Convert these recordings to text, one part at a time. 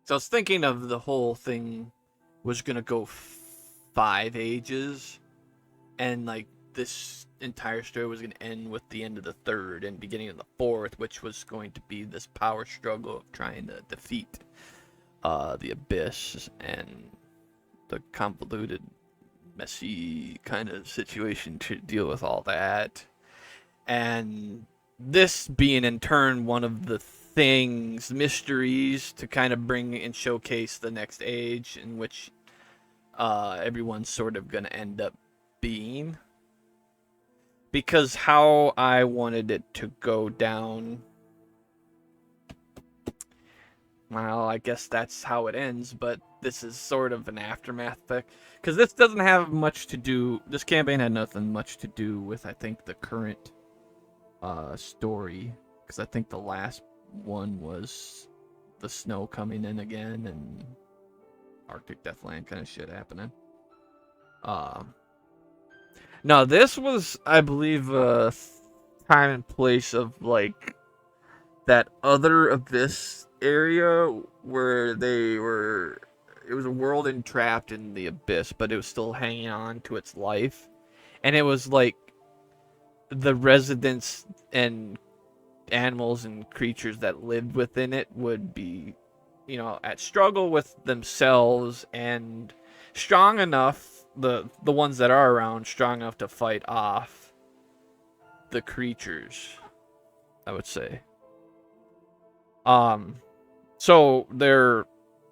So I was thinking of the whole thing was gonna go 5 ages, and like this entire story was gonna end with the end of the third and beginning of the fourth, which was going to be this power struggle of trying to defeat the abyss and the convoluted, messy kind of situation to deal with all that. And this being in turn one of the things, mysteries to kind of bring and showcase the next age in which everyone's sort of going to end up being. Because how I wanted it to go down, well, I guess that's how it ends, but this is sort of an aftermath effect. Because this doesn't have much to do, this campaign had nothing much to do with, I think, the current story. Because I think the last one was the snow coming in again and Arctic Deathland kind of shit happening. No, this was, I believe, time and place of like that other abyss area where they were. It was a world entrapped in the abyss, but it was still hanging on to its life, and it was like the residents and animals and creatures that lived within it would be, at struggle with themselves and strong enough, the ones that are around strong enough to fight off the creatures, I would say. So they're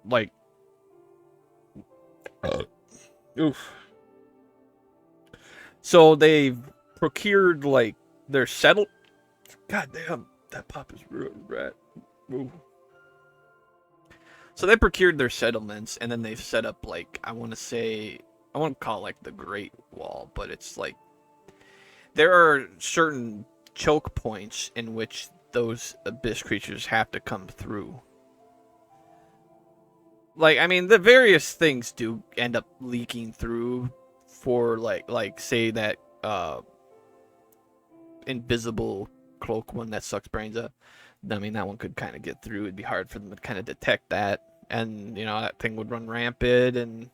like, oof. So they've procured like they're settled. God damn, that pop is real rat. Ooh. So they procured their settlements, and then they've set up like I want to call it like the Great Wall, but it's like there are certain choke points in which those abyss creatures have to come through. Like, I mean, the various things do end up leaking through for like say that invisible cloak one that sucks brains up. I mean, that one could kind of get through. It'd be hard for them to kind of detect that, and that thing would run rampant, and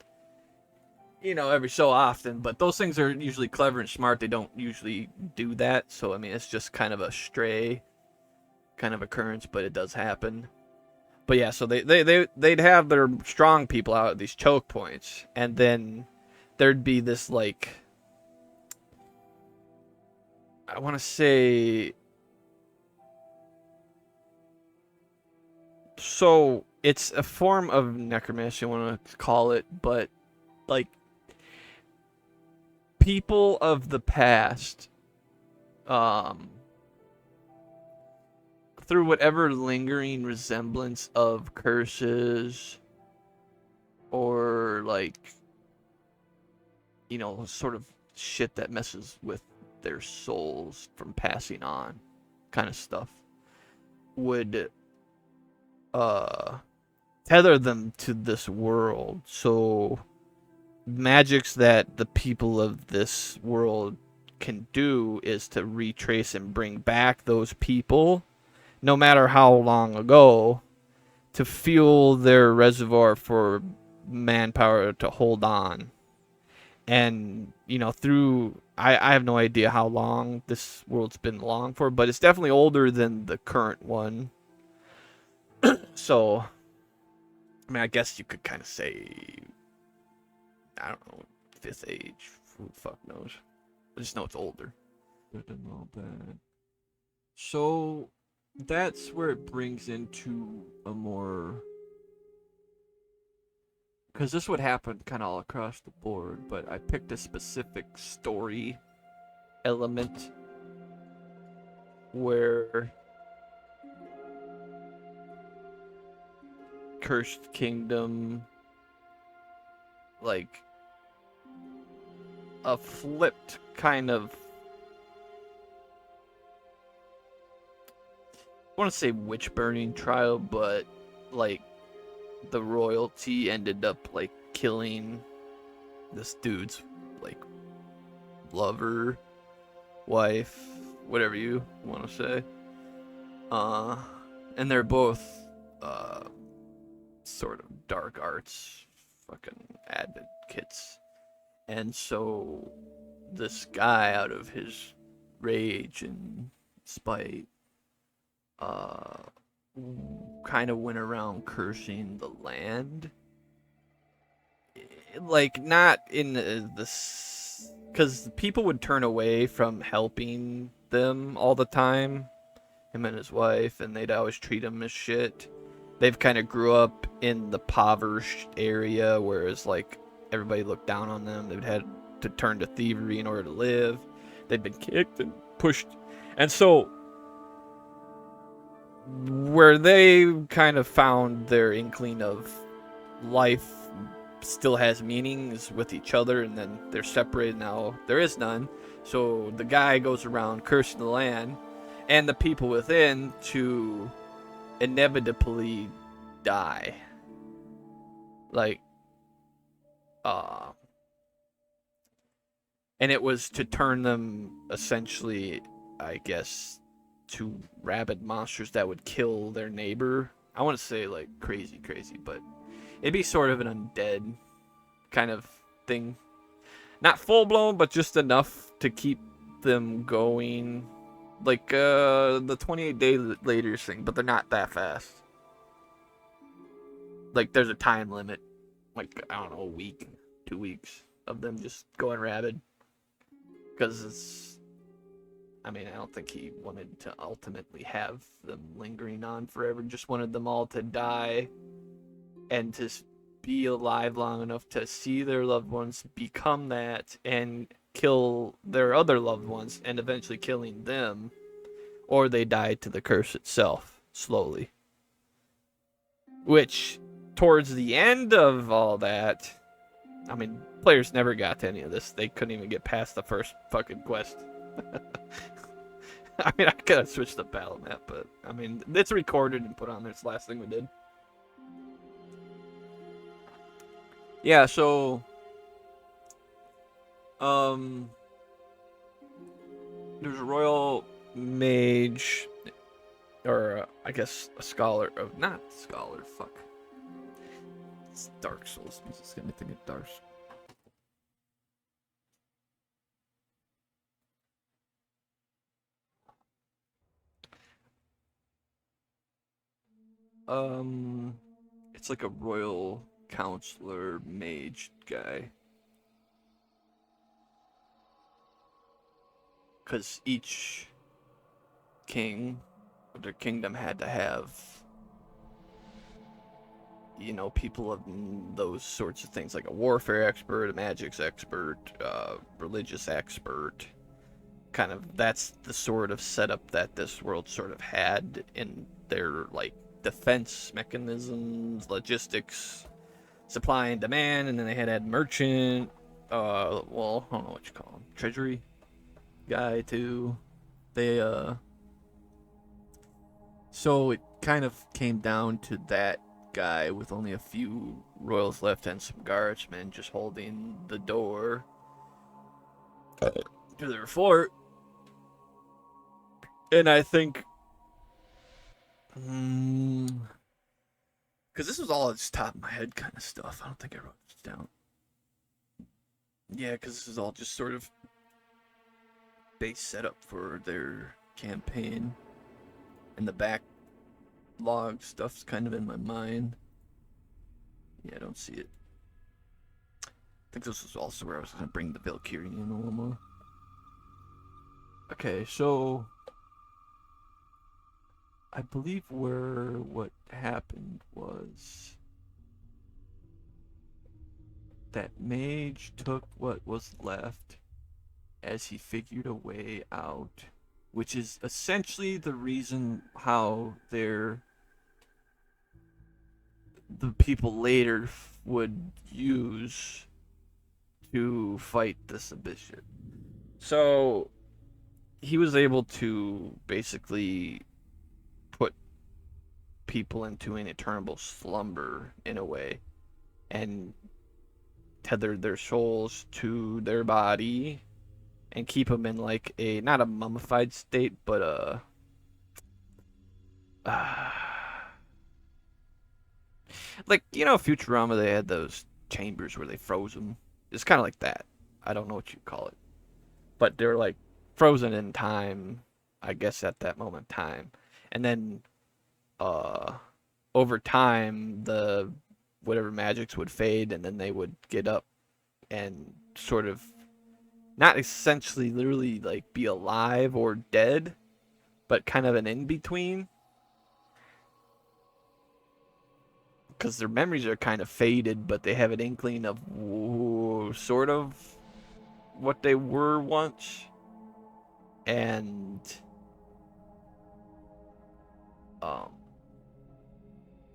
every so often. But those things are usually clever and smart. They don't usually do that. So I mean, it's just kind of a stray kind of occurrence, but it does happen. But yeah, so they'd have their strong people out at these choke points, and then there'd be this like I want to say so it's a form of necromancy, I want to call it, but like people of the past, um, through whatever lingering resemblance of curses or like sort of shit that messes with their souls from passing on, kind of stuff, would uh tether them to this world. So magics that the people of this world can do is to retrace and bring back those people, no matter how long ago, to fuel their reservoir for manpower to hold on. And through I have no idea how long this world's been long for, but it's definitely older than the current one. So I mean, I guess you could kind of say, I don't know, fifth age. Who the fuck knows? I just know it's older. And all that. So that's where it brings into a more, because this would happen kind of all across the board, but I picked a specific story element where Cursed Kingdom, like a flipped kind of, I want to say witch burning trial, but like the royalty ended up like killing this dude's like lover, wife, whatever you want to say. And they're both sort of dark arts fucking advocates. And so this guy, out of his rage and spite, uh, kind of went around cursing the land. Like, not in this. Because people would turn away from helping them all the time, him and his wife, and they'd always treat him as shit. They've kind of grew up in the impoverished area, whereas, like, everybody looked down on them. They'd had to turn to thievery in order to live. They'd been kicked and pushed. And so, where they kind of found their inkling of life still has meanings with each other, and then they're separated now, there is none. So the guy goes around cursing the land and the people within to inevitably die. Like, and it was to turn them essentially, I guess, to rabid monsters that would kill their neighbor. I want to say like crazy, but it'd be sort of an undead kind of thing. Not full blown, but just enough to keep them going. Like the 28 day later thing, but they're not that fast. Like there's a time limit. Like, I don't know, a week, 2 weeks of them just going rabid. Because it's, I mean, I don't think he wanted to ultimately have them lingering on forever. Just wanted them all to die and to be alive long enough to see their loved ones become that and kill their other loved ones and eventually killing them, or they die to the curse itself slowly. Which, towards the end of all that, I mean, players never got to any of this. They couldn't even get past the first fucking quest. I mean, I could have switched the battle map, but I mean, it's recorded and put on there. It's the last thing we did. Yeah, so there's a royal mage, or I guess a scholar of, not scholar, fuck. It's Dark Souls. It's gonna think of Dark Souls. It's like a royal counselor mage guy. Because each king of their kingdom had to have, you know, people of those sorts of things, like a warfare expert, a magics expert, religious expert. Kind of, that's the sort of setup that this world sort of had in their, like, defense mechanisms, logistics, supply and demand, and then they had merchant, well, I don't know what you call him, treasury guy too. They, so it kind of came down to that guy with only a few royals left and some guardsmen just holding the door to their fort. And I think, because this was all just top of my head kind of stuff. I don't think I wrote this down. Yeah, because this is all just sort of base setup for their campaign. And the backlog stuff's kind of in my mind. Yeah, I don't see it. I think this was also where I was going to bring the Valkyrie in a little more. Okay, so I believe what happened was that mage took what was left as he figured a way out, which is essentially the reason how the people later would use to fight this ambition. So he was able to basically put people into an eternal slumber in a way and tether their souls to their body and keep them in like a, not a mummified state, but a Like, you know, Futurama, they had those chambers where they froze them. It's kind of like that. I don't know what you call it, but they're like frozen in time, I guess at that moment in time, and then uh, over time the whatever magics would fade, and then they would get up and sort of not essentially literally like be alive or dead, but kind of an in between because their memories are kind of faded, but they have an inkling of sort of what they were once, and um,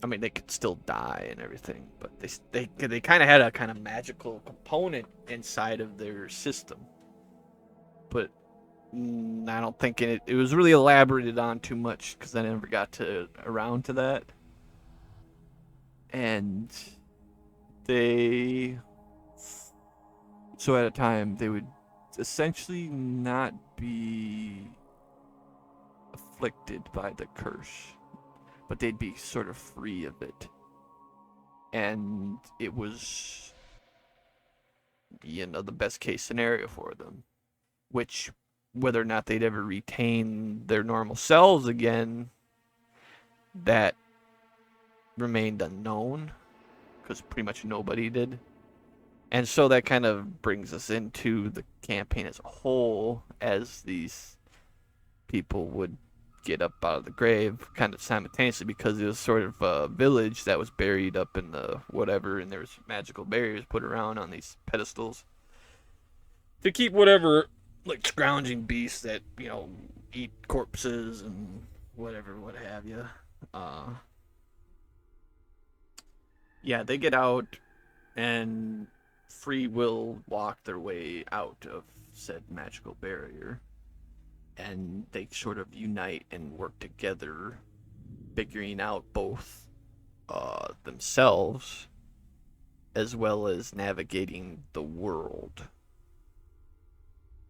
I mean they could still die and everything, but they kind of had a kind of magical component inside of their system, but I don't think it was really elaborated on too much because I never got to around to that, and they so at a time they would essentially not be afflicted by the curse, but they'd be sort of free of it. And it was, the best case scenario for them, which whether or not they'd ever retain their normal selves again, that remained unknown because pretty much nobody did. And so that kind of brings us into the campaign as a whole, as these people would get up out of the grave kind of simultaneously because it was sort of a village that was buried up in the whatever, and there was magical barriers put around on these pedestals to keep whatever like scrounging beasts that eat corpses and whatever, what have you. Uh, yeah, they get out and free will walk their way out of said magical barrier, and they sort of unite and work together, figuring out both themselves as well as navigating the world.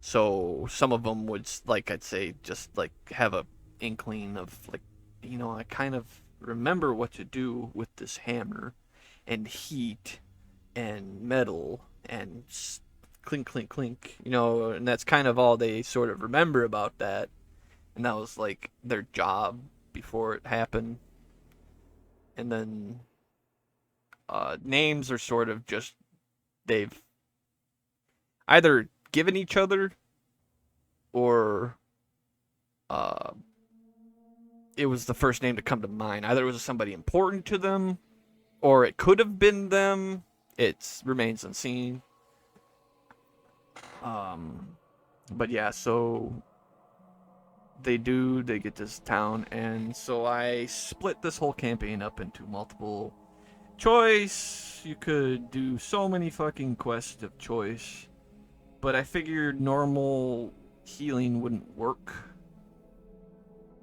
So some of them would, like I'd say, just like have a inkling of like, I kind of remember what to do with this hammer and heat and metal and clink clink clink, and that's kind of all they sort of remember about that, and that was like their job before it happened. And then names are sort of just they've either given each other or uh, it was the first name to come to mind. Either it was somebody important to them or it could have been them. It remains unseen. But yeah, so they get this town, and so I split this whole campaign up into multiple choice. You could do so many fucking quests of choice, but I figured normal healing wouldn't work,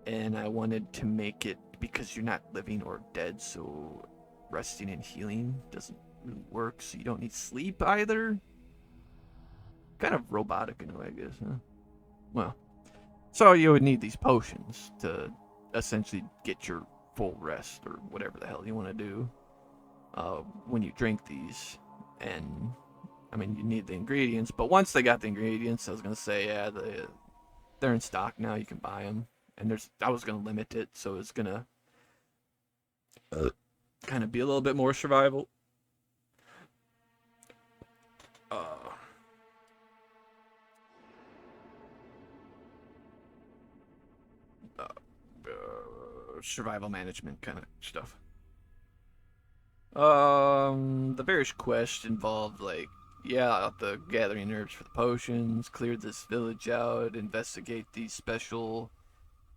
and I wanted to make it because you're not living or dead, so resting and healing doesn't really work, so you don't need sleep either. Kind of robotic in a way, I guess, huh? Well, so you would need these potions to essentially get your full rest or whatever the hell you want to do when you drink these. And I mean, you need the ingredients, but once they got the ingredients, I was gonna say, yeah, they're in stock now. You can buy them, and I was gonna limit it, so it's gonna kind of be a little bit more survival. Uh, uh, Survival management kind of stuff. The various quests involved like, yeah, the gathering herbs for the potions, clear this village out, investigate these special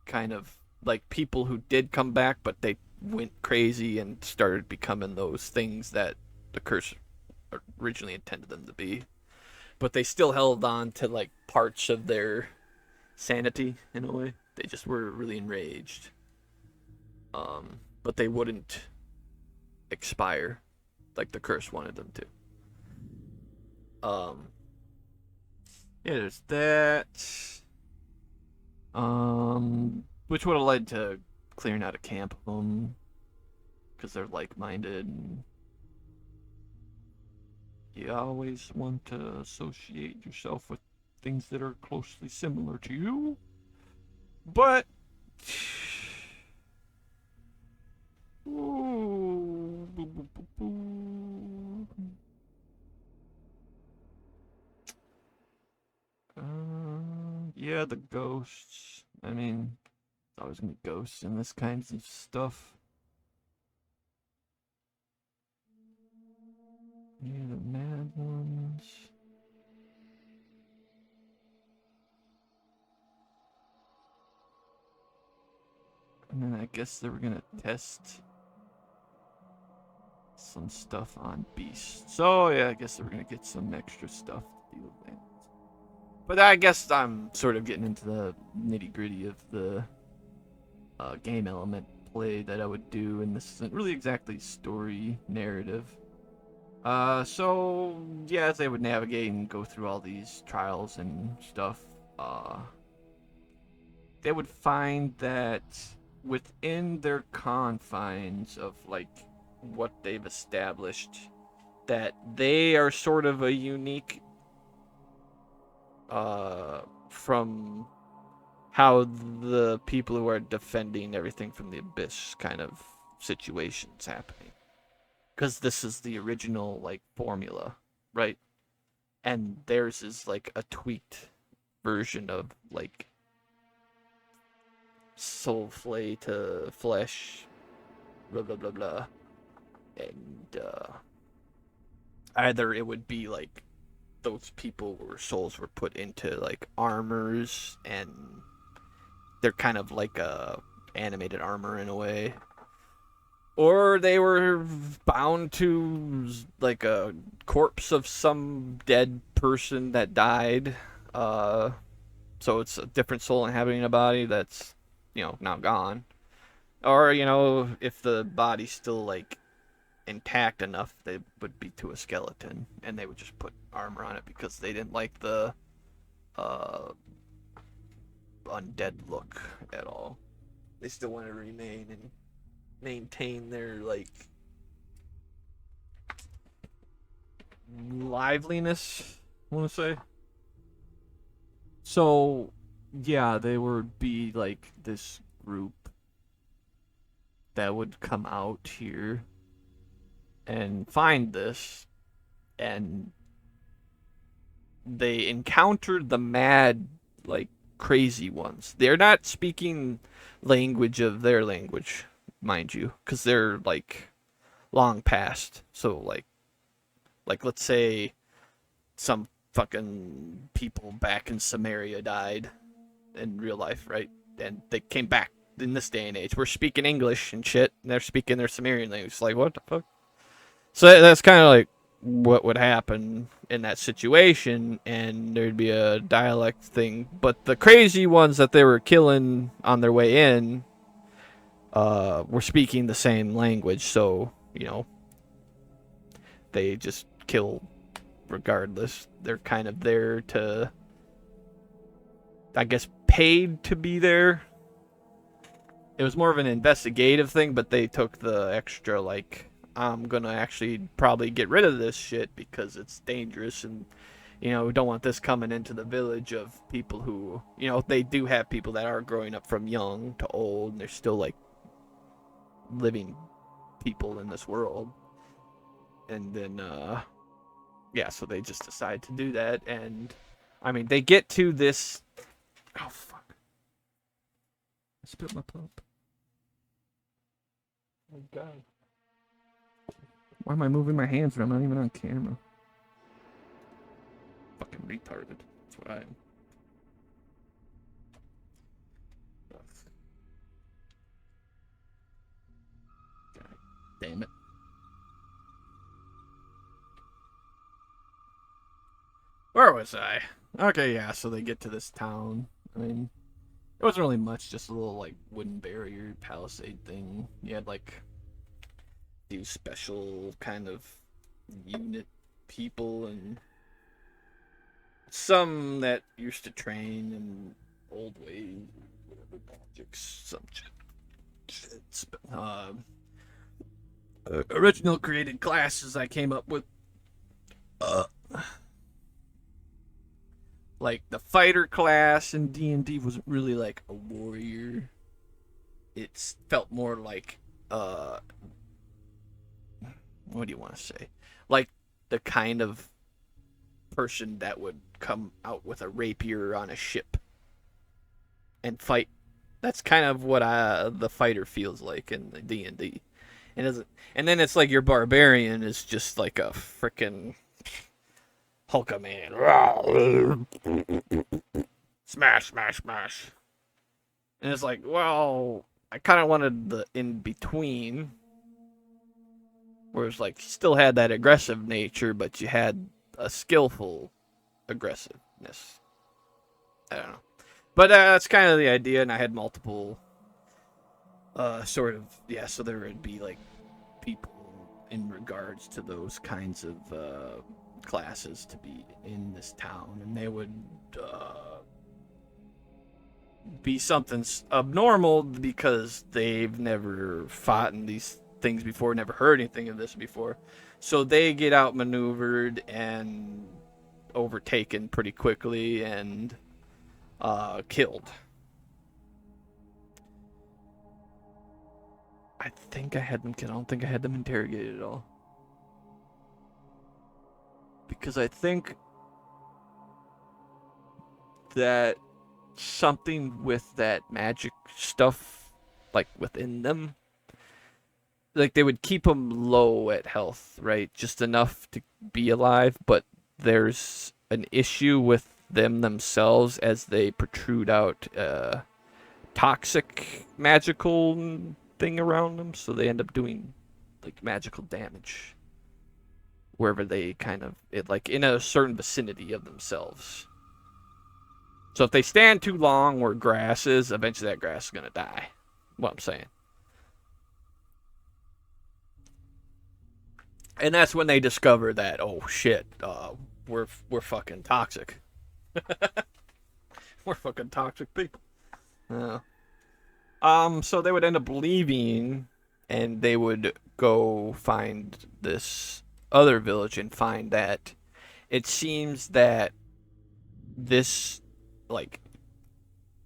kind of like people who did come back, but they went crazy and started becoming those things that the curse originally intended them to be. But they still held on to like parts of their sanity in a way. They just were really enraged. But they wouldn't expire like the curse wanted them to. Um, yeah, there's that. Which would have led to clearing out a camp of them, because they're like-minded. And you always want to associate yourself with things that are closely similar to you. But ooh, boo, boo, boo, boo. Yeah, the ghosts. I mean, there's always gonna be ghosts in this kinds of stuff. Yeah, the mad ones. And then I guess they were gonna test some stuff on beasts. So yeah, I guess they were gonna get some extra stuff to deal with that. But I guess I'm sort of getting into the nitty gritty of the game element play that I would do, and this isn't really exactly story narrative. So yeah, as they would navigate and go through all these trials and stuff, they would find that within their confines of like what they've established, that they are sort of a unique from how the people who are defending everything from the abyss kind of situations happening, because this is the original like formula, right? And theirs is like a tweaked version of like soul flay to flesh, blah blah blah blah. And either it would be like those people where souls were put into like armors, and they're kind of like a animated armor in a way, or they were bound to like a corpse of some dead person that died. So it's a different soul inhabiting a body that's, now gone. Or, if the body's still like intact enough, they would be to a skeleton, and they would just put armor on it because they didn't like the uh, undead look at all. They still want to remain and maintain their like liveliness, I want to say. So yeah, they would be like this group that would come out here and find this, and they encountered the mad, like crazy ones. They're not speaking language of their language, mind you, because they're like long past. So like let's say some fucking people back in Samaria died in real life, right? And they came back in this day and age. We're speaking English and shit, and they're speaking their Sumerian language. It's like, what the fuck? So that's kind of like what would happen in that situation, and there'd be a dialect thing. But the crazy ones that they were killing on their way in were speaking the same language, so, they just kill regardless. They're kind of there to, I guess, paid to be there. It was more of an investigative thing, but they took the extra, like, I'm gonna actually probably get rid of this shit because it's dangerous, and we don't want this coming into the village of people who, they do have people that are growing up from young to old, and they're still like living people in this world. And then yeah, so they just decide to do that. And I mean, they get to this, oh fuck, I spilled my pump. Oh god. Why am I moving my hands when I'm not even on camera? Fucking retarded. That's what I am. God damn it. Where was I? Okay, yeah, so they get to this town. I mean, it wasn't really much, just a little, like, wooden barrier palisade thing. You had, like, these special kind of unit people, and some that used to train in old ways, whatever magics, some shit. original created classes I came up with. Uh, like the fighter class in D&D wasn't really like a warrior. It felt more like what do you want to say? Like the kind of person that would come out with a rapier on a ship and fight. That's kind of what the fighter feels like in the D&D. And then it's like your barbarian is just like a freaking Hulkaman. Smash, smash, smash. And it's like, well, I kind of wanted the in between, where it's like you still had that aggressive nature, but you had a skillful aggressiveness. I don't know, but that's kind of the idea. And I had multiple, sort of, yeah. So there would be like people in regards to those kinds of classes to be in this town, and they would be something abnormal because they've never fought in these things before, never heard anything of this before. So they get outmaneuvered and overtaken pretty quickly and killed. I think I had them killed. I don't think I had them interrogated at all. Because I think that something with that magic stuff, like within them, like they would keep them low at health, right? Just enough to be alive, but there's an issue with them themselves as they protrude out toxic magical thing around them, so they end up doing like magical damage wherever they kind of like in a certain vicinity of themselves. So if they stand too long where grass is, eventually that grass is gonna die. What I'm saying. And that's when they discover that, oh shit, we're fucking toxic. We're fucking toxic people. Uh, so they would end up leaving, and they would go find this other village and find that it seems that this like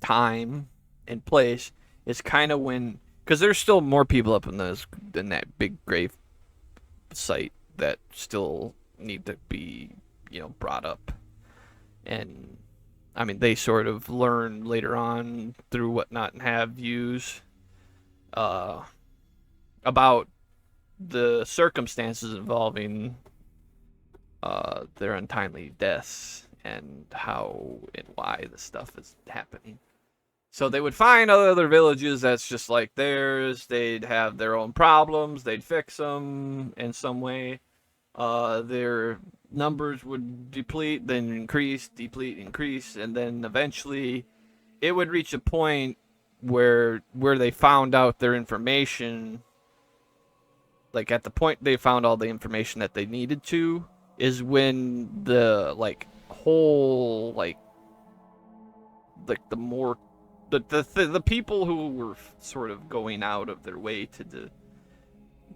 time and place is kind of when, because there's still more people up in that big grave site that still need to be, brought up. And I mean, they sort of learn later on through whatnot and have views uh, about the circumstances involving their untimely deaths and how and why this stuff is happening. So they would find other villages that's just like theirs. They'd have their own problems. They'd fix them in some way. Their numbers would deplete, then increase, deplete, increase, and then eventually it would reach a point where they found out their information. Like at the point they found all the information that they needed to, is when the like whole like the more the people who were sort of going out of their way to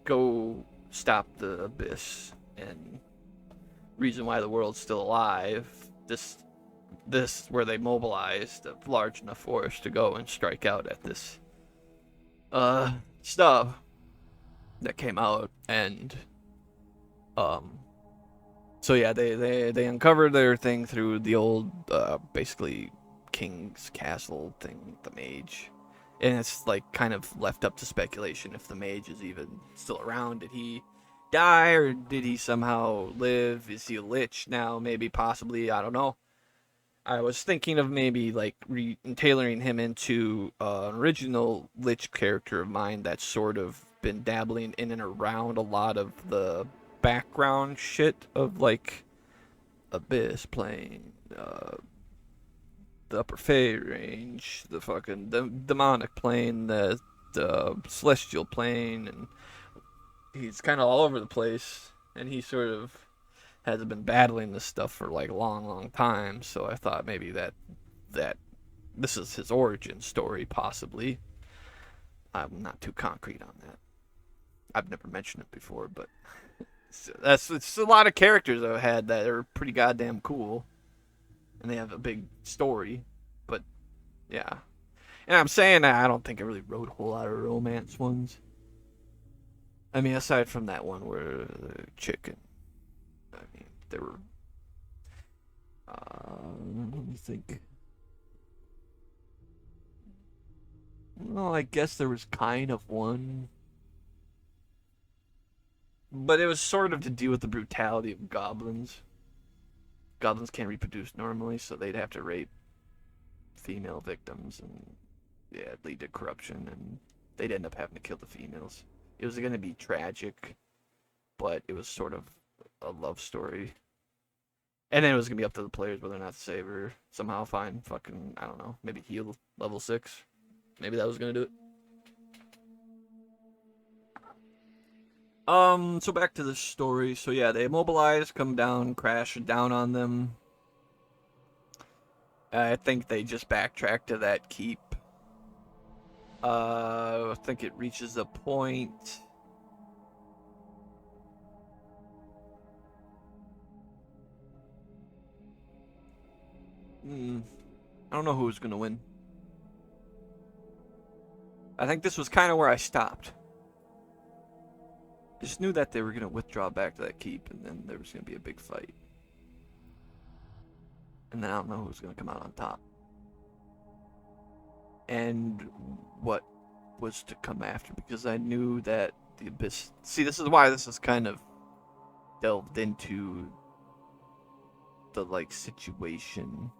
go stop the abyss and reason why the world's still alive. This where they mobilized a large enough force to go and strike out at this stuff that came out. And so yeah, they uncovered their thing through the old basically king's castle thing, the mage. And it's like kind of left up to speculation if the mage is even still around. Did he die or did he somehow live? Is he a lich now? Maybe, possibly, I don't know. I was thinking of maybe like tailoring him into an original lich character of mine that's sort of been dabbling in and around a lot of the background shit of like Abyss plane, the Upper Fey range, the fucking demonic plane, the celestial plane, and he's kind of all over the place. And he sort of has been battling this stuff for like a long, long time. So I thought maybe that this is his origin story, possibly. I'm not too concrete on that. I've never mentioned it before, but it's a lot of characters I've had that are pretty goddamn cool, and they have a big story. But yeah, and I'm saying that I don't think I really wrote a whole lot of romance ones. I mean, aside from that one where the chicken. I mean, there were. Let me think. Well, I guess there was kind of one, but it was sort of to deal with the brutality of goblins. Goblins can't reproduce normally, so they'd have to rape female victims, and yeah, it'd lead to corruption, and they'd end up having to kill the females. It was going to be tragic, but it was sort of a love story. And then it was going to be up to the players whether or not to save her. Somehow find fucking, I don't know, maybe heal level 6. Maybe that was going to do it. So back to the story. So yeah, they immobilize, come down, crash down on them. I think they just backtrack to that keep. I think it reaches a point. I don't know who was gonna win. I think this was kind of where I stopped. I just knew that they were gonna withdraw back to that keep, and then there was gonna be a big fight. And then I don't know who's gonna come out on top. And what was to come after, because I knew that the abyss. See, this is why this is kind of delved into the like situation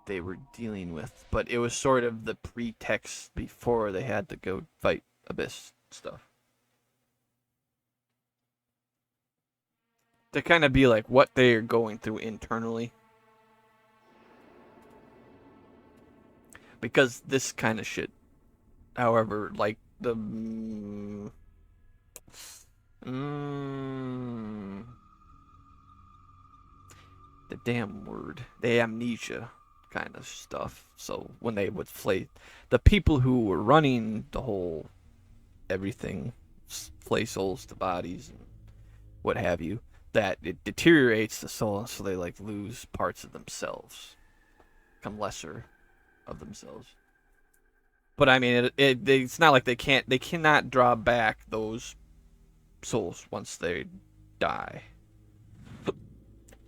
they were dealing with, but it was sort of the pretext before they had to go fight abyss stuff. To kind of be like what they're going through internally. Because this kind of shit, however, like the the damn word, the amnesia kind of stuff. So when they would flay the people who were running the whole everything, flay souls to bodies and what have you, that it deteriorates the soul, so they like lose parts of themselves, become lesser of themselves. But I mean, it's not like they cannot draw back those souls once they die,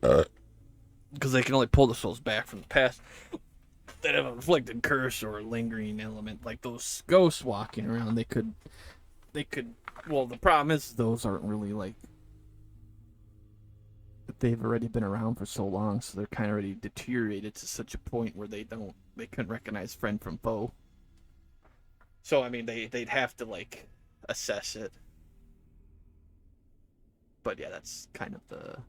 because they can only pull the souls back from the past that have an inflicted curse or a lingering element, like those ghosts walking around. They could. Well, the problem is those aren't really like. They've already been around for so long, so they're kind of already deteriorated to such a point where they couldn't recognize friend from foe. So I mean, they'd have to like assess it. But yeah, that's kind of the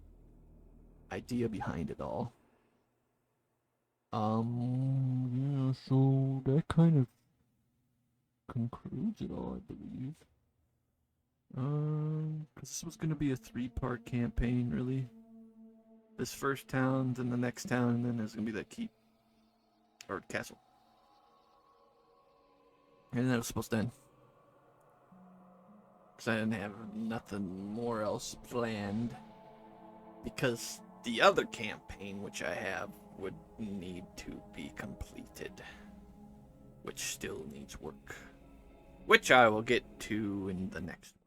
idea behind it all. Yeah, so that kind of concludes it all, I believe. Because this was gonna be a 3-part campaign, really. This first town, then the next town, and then there's gonna be that keep or castle. And that was supposed to end. Because I didn't have nothing more else planned. Because the other campaign, which I have, would need to be completed. Which still needs work. Which I will get to in the next one.